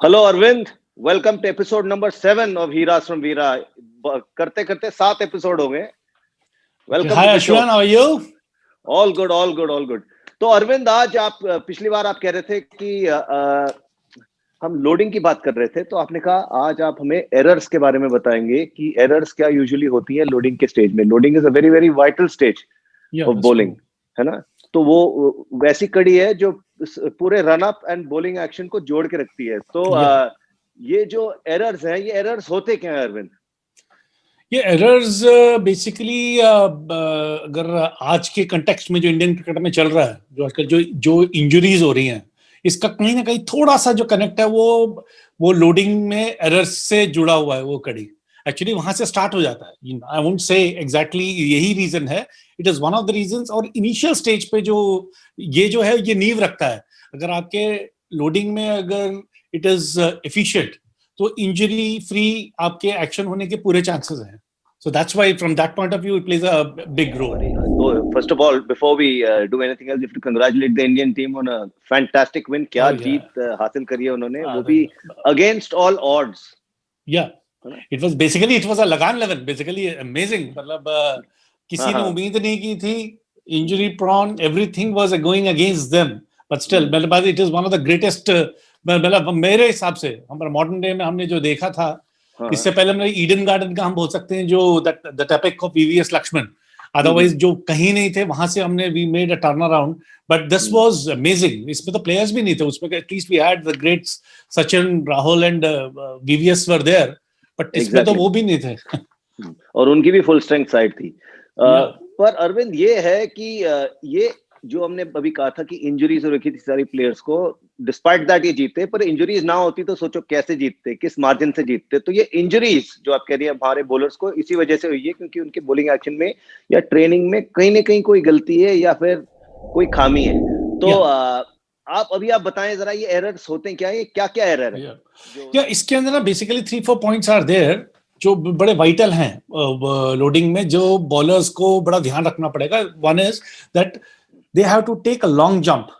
Hello Arvind, welcome to episode number 7 of heroes from Veera. करते करते 7 episode हो गए। Welcome hi to the show. Ashwin, how are you? All good, all good, all good. तो अरविंद, आज आप पिछली बार आप कह रहे थे कि हम लोडिंग की बात कर रहे थे, तो आपने कहा आज आप हमें एरर्स के बारे में बताएंगे कि एरर्स क्या यूजुअली होती है लोडिंग के स्टेज में। Loading is a very very vital stage of bowling, है ना? तो वो वैसी कड़ी है जो पूरे run up and bowling action को जोड़ के रखती है। तो ये जो एरर्स हैं, ये एरर्स होते क्या है अरविंद? ये एरर्स बेसिकली अगर आज के कंटेक्स्ट में जो इंडियन क्रिकेट में चल रहा है, जो आजकल जो इंजरीज हो रही हैं, इसका कहीं ना कहीं थोड़ा सा जो कनेक्ट है वो लोडिंग में एरर्स से जुड़ा हुआ है। वो कड़ी एक्चुअली वहां से स्टार्ट हो जाता है। आई वोंट से एग्जैक्टली यही रीजन है, it is one of the reasons. और इनिशियल स्टेज पे जो है ये नींव रखता है। अगर आपके लोडिंग में अगर इट इज एफिशिएंट, तो इंजरी फ्री आपके एक्शन होने के पूरे चांसेस हैं। So that's why from that point of view it plays a big role. So first of all, before we do anything else, we have to congratulate the Indian team on a fantastic win. क्या जीत हासिल करी है उन्होंने, वो भी against all odds. Yeah, it was a लगान लेवन, basically amazing. मतलब किसी ने उम्मीद नहीं की थी, injury prone, everything was going against them, but still मतलब it is one of the greatest. मतलब मेरे हिसाब से हमारा मॉडर्न डे में हमने जो देखा था, इससे पहले हमने ईडन गार्डन का हम बोल सकते हैं, जो the epic of VVS Laxman. Otherwise जो कहीं नहीं थे, वहां से हमने we made a turn around, but this was amazing. इसमें तो प्लेयर्स भी नहीं थे, उसमें at least we had the greats Sachin, Rahul and VVS were there, but इसमें तो वो भी नहीं थे। और उनकी भी फुल स्ट्रेंथ साइड थी। पर अरविंद, ये है कि ये जो हमने अभी कहा था कि इंजरीज हो रखी थी सारी प्लेयर्स को, डिस्पाइट दैट ये जीते। पर इंजरीज ना होती तो सोचो कैसे जीतते, किस मार्जिन से जीतते। तो ये इंजरीज जो आप कह रही है हमारे बॉलर्स को इसी वजह से हुई है, क्योंकि उनके बॉलिंग एक्शन में या ट्रेनिंग में कहीं ना कहीं कोई गलती है या फिर कोई खामी है। तो आप बताएं जरा, ये एरर्स होते हैं क्या, ये क्या क्या एरर है? या इसके अंदर ना बेसिकली 3-4 पॉइंट्स आर देयर जो बड़े वाइटल हैं लोडिंग में, जो बॉलर्स को बड़ा ध्यान रखना पड़ेगा। One is that they have to take a long jump.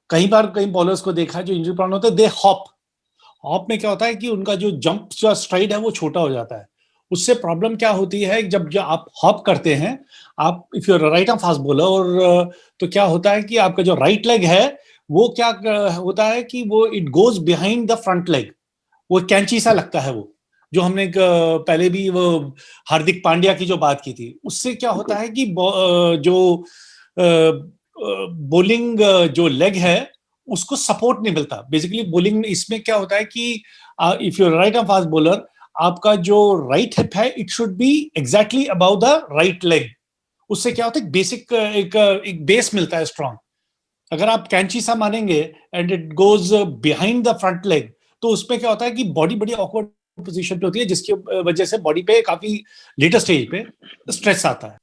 कई बार कई बॉलर्स को देखा जो इंजरी प्रोन होते हैं, दे हॉप में क्या होता है कि उनका जो जंप जो स्ट्राइड है वो छोटा हो जाता है। उससे प्रॉब्लम क्या होती है, जब आप हॉप करते हैं, आप if you are right arm fast bowler, और तो क्या होता है कि आपका जो राइट लेग है वो क्या होता है कि वो it goes behind the front leg. वो कैंची सा लगता है, वो जो हमने पहले भी वो हार्दिक पांड्या की जो बात की थी, उससे क्या होता है कि जो बॉलिंग जो लेग है उसको सपोर्ट नहीं मिलता। बेसिकली बॉलिंग इसमें क्या होता है कि if you right arm fast bowler, आपका जो राइट हिप है it should B exactly about the right leg. उससे क्या होता है, बेसिक एक बेस मिलता है स्ट्रॉन्ग। अगर आप कैंची सा मानेंगे and it goes behind the front leg, तो उसमें क्या होता है कि बॉडी बड़ी ऑकवर्ड पोजीशन पे होती है, जिसकी वजह से बॉडी पे काफी लेटर स्टेज पे स्ट्रेस आता है।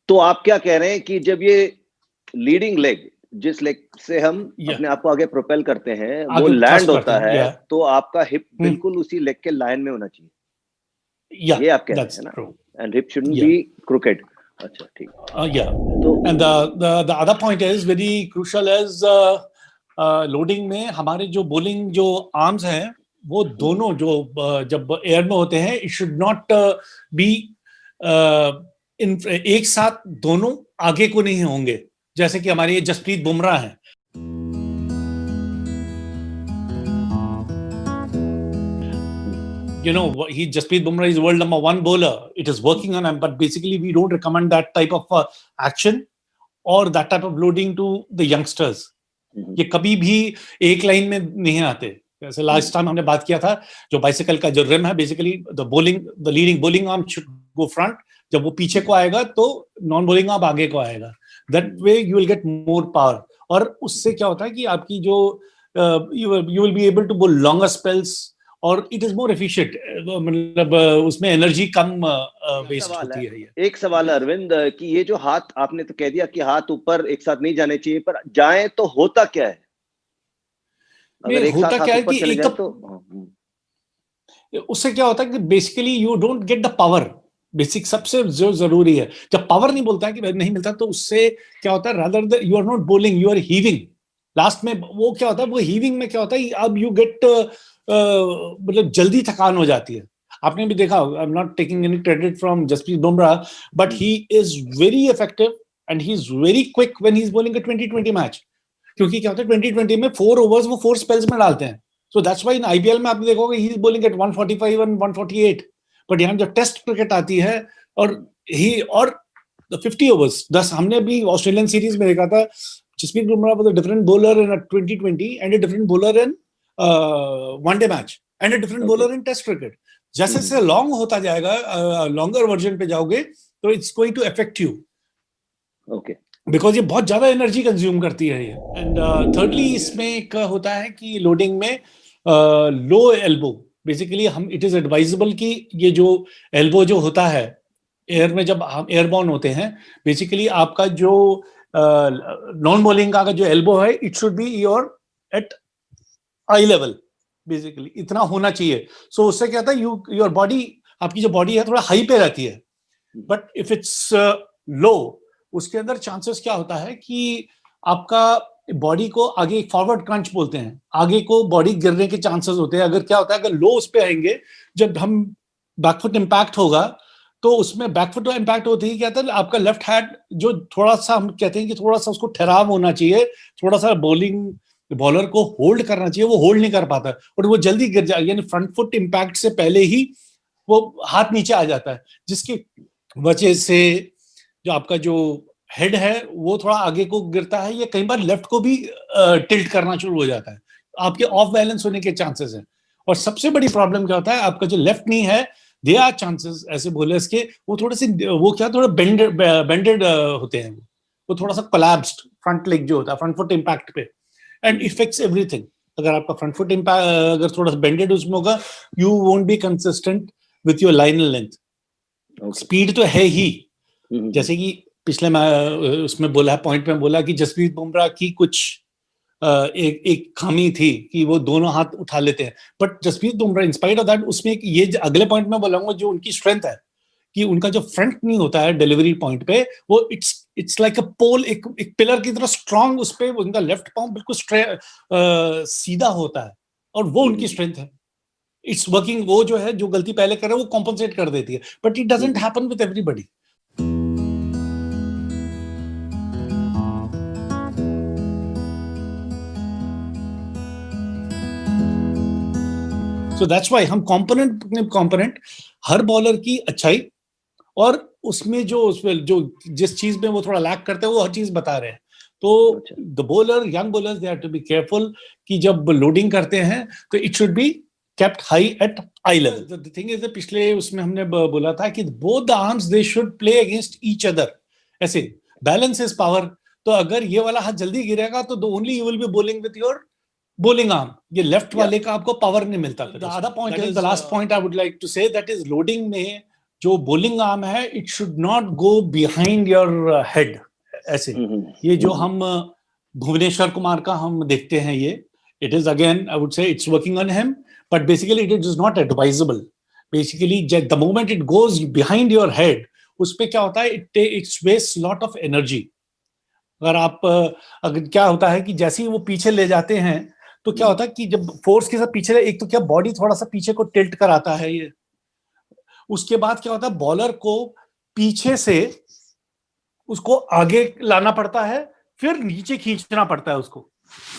तो आप क्या कह रहे हैं कि जब ये लीडिंग लेग, जिस लेग से हम अपने आप को आगे प्रोपेल करते हैं, वो लैंड होता है, तो आपका हिप बिल्कुल उसी लेग के लाइन में होना चाहिए, ये आप कह रहे हैं ना? And hip shouldn't be crooked. अच्छा, ठीक। तो and the other point is very crucial is loading में हमारे जो बॉलिंग जो आर्म्स हैं, वो दोनों जो जब एयर में होते हैं, इट शुड नॉट बी एक साथ दोनों आगे को नहीं होंगे, जैसे कि हमारे ये जसप्रीत बुमराह हैं। You know, Jasprit Bumrah is world number 1 bowler. It is working on him, but basically we don't recommend that type of action or that type of loading to the youngsters. ये कभी भी एक लाइन में नहीं आते। जैसे last time हमने बात किया था, जो बाइसिकल का जो रिम है, basically the leading bowling arm should go front. जब वो पीछे को आएगा तो नॉन बॉलिंग आर्म आगे को आएगा। That way you will get more power, और उससे क्या होता है कि आपकी जो you will be able to bowl longer spells, और इट इज मोर एफिशिएंट। मतलब उसमें एनर्जी कम वेस्ट होती है। एक सवाल अरविंद, कि ये जो हाथ आपने तो कह दिया कि हाथ ऊपर एक साथ नहीं जाने चाहिए, पर जाए तो होता क्या है? अगर एक होता क्या है कि एक तो उससे क्या होता है कि basically you don't get the power. Basic सबसे जो जरूरी है। जब पावर नहीं बोलता है कि नहीं मिलता, तो उससे क्या होता है, rather you are not bowling, you are heaving. Last में वो क्या होता है, वो हीविंग में क्या होता है, अब यू गेट मतलब जल्दी थकान हो जाती है। आपने भी देखा, I am not taking any credit from Jasprit Bumrah, but he is very effective and he is very quick when he is bowling a 2020 match. क्योंकि क्या होता है 2020 में 4 ओवर्स वो 4 स्पेल्स में डालते हैं। So that's why in IPL में आपने देखोगे he is bowling at 145 and 148। But यहाँ जब टेस्ट क्रिकेट आती है और ही और 50 ओवर्स 10, हमने भी ऑस्ट्रेलियन सीरीज में देखा था, Jasprit Bumrah was a different bowler in 2020 and a different bowler in one day match and a different bowler in test cricket. जैसे जैसे लॉन्ग होता जाएगा, लॉन्गर वर्जन पे जाओगे, तो it's going to affect you, okay, because ये बहुत ज्यादा एनर्जी कंज्यूम करती है ये। एंड थर्डली इसमें एक होता है कि लोडिंग में लो एल्बो, बेसिकली हम इट इज एडवाइजेबल कि ये जो एल्बो जो होता है एयर में, जब हम एयरबॉर्न होते हैं, बेसिकली आपका जो नॉन बॉलिंग का जो एल्बो है, it should be your at eye level, basically इतना होना चाहिए। सो उससे क्या होता है, योर बॉडी, आपकी जो बॉडी है थोड़ा हाई पे रहती है। बट इफ इट्स लो, उसके अंदर चांसेस क्या होता है कि आपका बॉडी को आगे फॉरवर्ड क्रंच बोलते हैं, आगे को बॉडी गिरने के चांसेस होते हैं। अगर क्या होता है, अगर लो उस पे आएंगे, जब हम बैकफुट इंपैक्ट होगा, तो उसमें बैकफुट इंपैक्ट होते ही क्या होता है, आपका लेफ्ट हैंड जो थोड़ा सा, हम कहते हैं कि थोड़ा सा उसको ठहराव होना चाहिए, थोड़ा सा बॉलिंग बॉलर को होल्ड करना चाहिए, वो होल्ड नहीं कर पाता और वो जल्दी गिर जाए, यानी फ्रंट फुट इंपैक्ट से पहले ही वो हाथ नीचे आ जाता है, जिसकी वजह से जो आपका जो हेड है वो थोड़ा आगे को गिरता है, या कई बार लेफ्ट को भी टिल्ट करना शुरू हो जाता है, आपके ऑफ बैलेंस होने के चांसेस हैं। और सबसे बड़ी प्रॉब्लम क्या होता है, आपका जो लेफ्ट नी है, दे आर चांसेस ऐसे बॉलर्स के, वो थोड़े से वो क्या थोड़ा बेंडेड होते हैं, वो थोड़ा सा कोलैप्स्ड फ्रंट लेग जो होता है फ्रंट फुट इंपैक्ट पे, एंड इफेक्ट्स एवरीथिंग। अगर आपका फ्रंट फुट इंपैक्ट अगर थोड़ा सा बेंडेड उसमें होगा, you won't be consistent with your line length. Speed तो है ही, जैसे कि पिछले उसमें बोला, पॉइंट में बोला कि जसप्रीत बुमराह की कुछ एक खामी थी कि वो दोनों हाथ उठा लेते हैं, but Jasprit Bumrah in spite of that, उसमें ये अगले पॉइंट में बोलाऊंगा जो उनकी स्ट्रेंथ है, कि उनका जो फ्रंट नहीं होता है डिलीवरी पॉइंट पे, वो इट्स लाइक अ पोल, एक पिलर की तरह स्ट्रांग, उस पे उनका लेफ्ट पांव बिल्कुल सीधा होता है, और वो उनकी स्ट्रेंथ है। इट्स वर्किंग, वो जो है, जो गलती पहले करे वो कॉम्पनसेट कर देती है, but it doesn't happen with everybody. So that's why हम कंपोनेंट हर बॉलर की अच्छाई और उसमें जो जिस चीज में वो थोड़ा लैक करते हैं, वो हर चीज बता रहे हैं। तो the bowler, young bowlers, they have to be careful कि जब लोडिंग करते हैं तो it should be kept high at eye level. The thing is, पिछले उसमें हमने बोला था कि both the arms they should play against each other, ऐसे बैलेंस इज पावर। तो अगर ये वाला हाथ जल्दी गिरेगा तो the only you will be bowling with your bowling arm, ये लेफ्ट वाले का आपको पावर नहीं मिलता। The other point is, the last point I would like to say, that is loading में जो bowling arm है, it should not go behind your head ऐसे। ये जो हम भुवनेश्वर कुमार का हम देखते हैं, ये it is again I would say it's working on him, but basically it is not advisable. Basically the moment it goes behind your head, उस पे क्या होता है, it's waste lot of energy. अगर आप अगर क्या होता है कि जैसे ही वो पीछे ले जाते हैं, तो क्या होता है कि जब फोर्स के साथ पीछे, एक तो क्या बॉडी थोड़ा सा पीछे को टिल्ट कराता है ये, उसके बाद क्या होता है, बॉलर को पीछे से उसको आगे लाना पड़ता है, फिर नीचे खींचना पड़ता है उसको।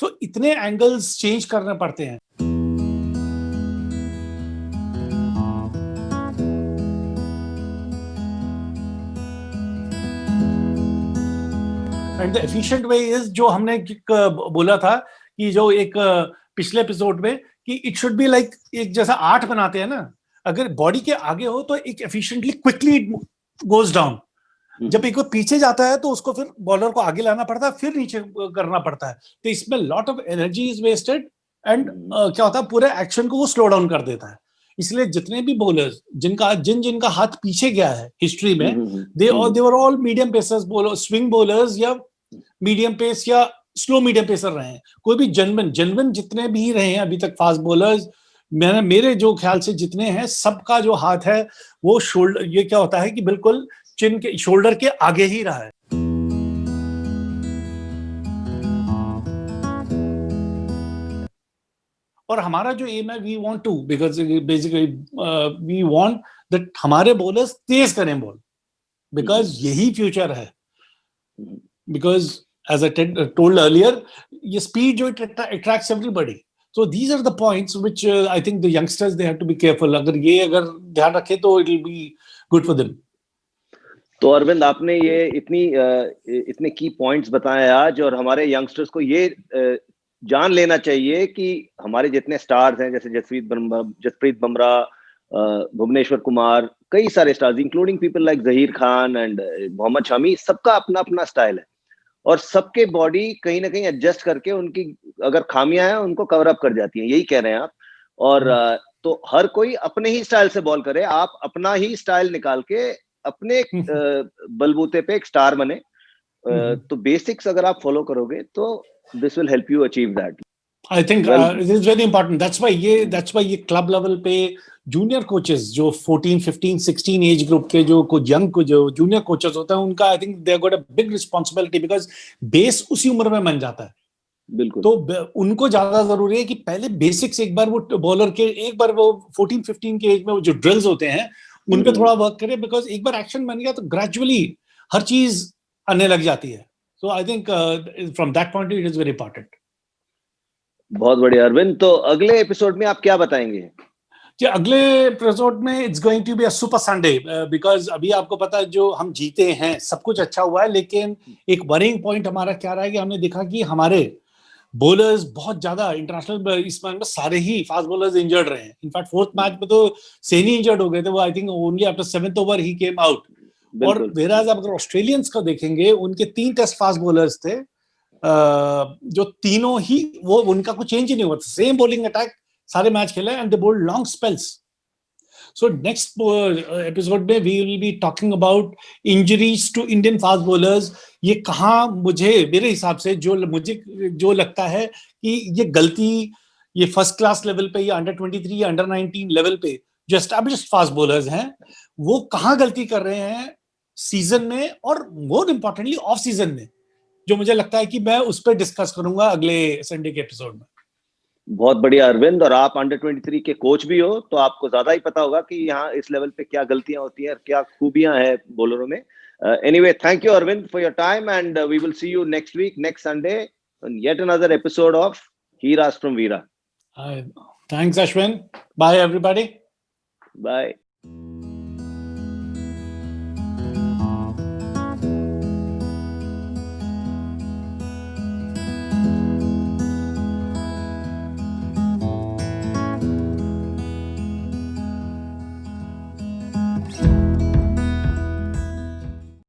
तो इतने एंगल्स चेंज करने पड़ते हैं। And the efficient way is, जो हमने बोला था कि जो एक पिछले एपिसोड में, कि इट शुड बी लाइक, एक जैसा 8 बनाते हैं ना, अगर बॉडी के आगे हो तो एक efficiently quickly it goes down. जब एक वो पीछे जाता है तो उसको फिर बॉलर को आगे लाना पड़ता है, फिर नीचे करना पड़ता है, तो इसमें lot of energy is wasted and क्या होता है, पूरे एक्शन को वो स्लो डाउन कर देता है। इसलिए जितने भी बॉलर्स जिनका हाथ पीछे गया है हिस्ट्री में, they were all medium pacers, swing bowlers या मीडियम पेस या स्लो मीडियम पेसर रहे हैं। कोई भी जेन्युइन जितने भी रहे हैं अभी तक फास्ट बॉलर्स, मेरे जो ख्याल से जितने हैं सबका जो हाथ है वो शोल्डर, ये क्या होता है कि बिल्कुल चिन के शोल्डर के आगे ही रहा है। और हमारा जो एम है, we want to, because basically we want that हमारे बॉलर्स तेज करें बॉल, बिकॉज यही फ्यूचर है। Because as I told earlier, ये स्पीड जो attracts everybody. So these are the points which I think the youngsters they have to be careful. अगर ध्यान रखें तो it will be good for them. तो अरविंद, आपने ये इतने की पॉइंट्स बताए आज, और हमारे यंगस्टर्स को ये जान लेना चाहिए कि हमारे जितने स्टार्स हैं, जैसे जसप्रीत बुमराह, भुवनेश्वर कुमार, कई सारे stars including people like Zaheer Khan and Mohammed Shami, सबका अपना अपना स्टाइल है और सबके बॉडी कहीं ना कहीं एडजस्ट करके उनकी अगर खामियां हैं उनको कवर अप कर जाती हैं, यही कह रहे हैं आप। और तो हर कोई अपने ही स्टाइल से बॉल करे, आप अपना ही स्टाइल निकाल के अपने बलबूते पे एक स्टार बने। तो बेसिक्स अगर आप फॉलो करोगे तो this will help you achieve that. I think it is very important. That's why ये क्लब लेवल पे जूनियर कोचेस जो 14, 15, 16 एज ग्रुप के जो जूनियर कोचेस होते हैं, उनका I think they got a big responsibility, because base उसी उम्र में बन जाता है। बिल्कुल। तो उनको ज्यादा जरूरी है कि पहले बेसिक्स एक बार वो बॉलर के एक बार वो 14, 15 के एज में वो जो ड्रिल्स होते हैं उन पे थोड़ा वर्क करे, बिकॉज एक बार एक्शन बन गया तो ग्रेजुअली हर चीज आने लग जाती है। So I think from that point it is very important. बहुत बढ़िया अरविंद, तो अगले एपिसोड में आप क्या बताएंगे? अगले एपिसोड में it's going to be a super Sunday, because अभी आपको पता है जो हम जीते हैं सब कुछ अच्छा हुआ है, लेकिन एक वरिंग पॉइंट हमारा क्या रहा है कि हमने देखा कि हमारे बॉलर्स बहुत ज्यादा इंटरनेशनल इस मैच में सारे ही फास्ट बॉलर्स इंजर्ड रहे हैं। इनफैक्ट फोर्थ मैच में तो सेनी इंजर्ड हो गए थे, वो I think only after 7th over he came out. और वेराज आप अगर ऑस्ट्रेलियंस को देखेंगे, उनके 3 टेस्ट फास्ट बॉलर्स थे, जो तीनों ही वो उनका कुछ चेंज ही नहीं हुआ, सेम बॉलिंग अटैक सारे मैच खेले and they bowled long spells. So next episode में we will be talking about injuries to Indian fast bowlers. ये कहाँ मेरे हिसाब से मुझे जो लगता है कि ये गलती ये फर्स्ट क्लास लेवल पे या अंडर 23 या अंडर 19 लेवल पे जो एस्टैब्लिश्ड फास्ट बॉलर्स हैं वो कहाँ गलती कर रहे हैं सीजन में और मोर इंपॉर्टेंटली ऑफ सीजन में, जो मुझे लगता है कि मैं उस पर डिस्कस करूंगा अगले संडे के एपिसोड में। बहुत बढ़िया अरविंद, और आप अंडर 23 के कोच भी हो तो आपको ज्यादा ही पता होगा कि यहाँ इस लेवल पे क्या गलतियां होती हैं, क्या खूबियां हैं बॉलरों में। Anyway, thank you Arvind for your time and we will see you next week, next Sunday, on yet another episode of Heras from Veera. Thanks, Ashwin. Bye, everybody. Bye.